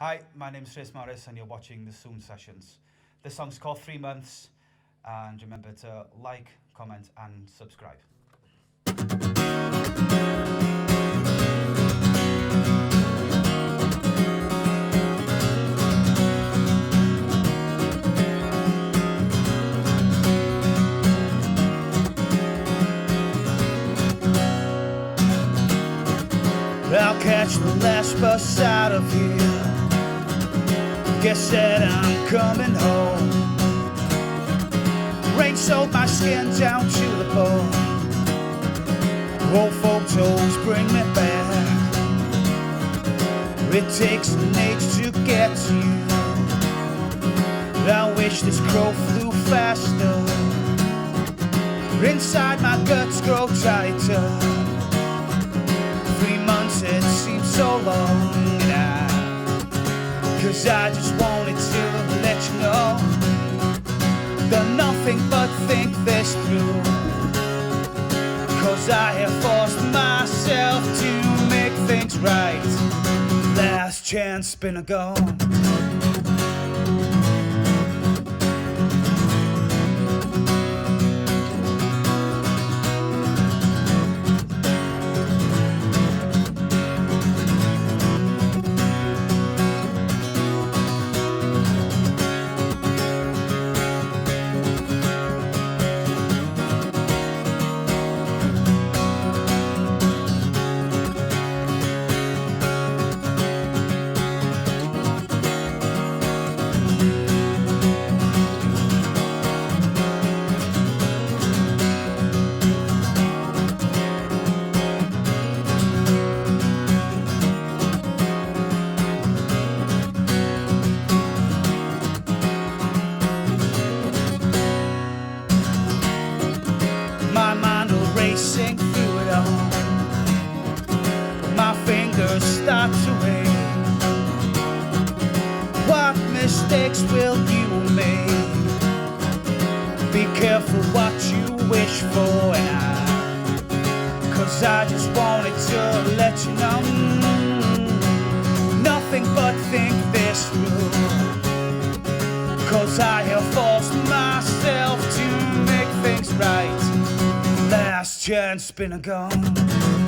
Hi, my name's Rhys and you're watching the Soon Sessions. This song's called 3 Months, and remember to like, comment and subscribe. I'll catch the last bus out of here. Guess that I'm coming home. Rain soaked my skin down to the bone. Old photos bring me back. It takes an age to get to you. I wish this crow flew faster. Inside my guts grow tighter. 3 months, it seems so long. Cause I just wanted to let you know that nothing but think this through. Cause I have forced myself to make things right. Last chance been a gone. My mind will racing through it all. My fingers start to ache. What mistakes will you make? Be careful what you wish for, cause I just wanted to let you know nothing but think this through. Cause I have forced myself to make things right. Last chance been a gone.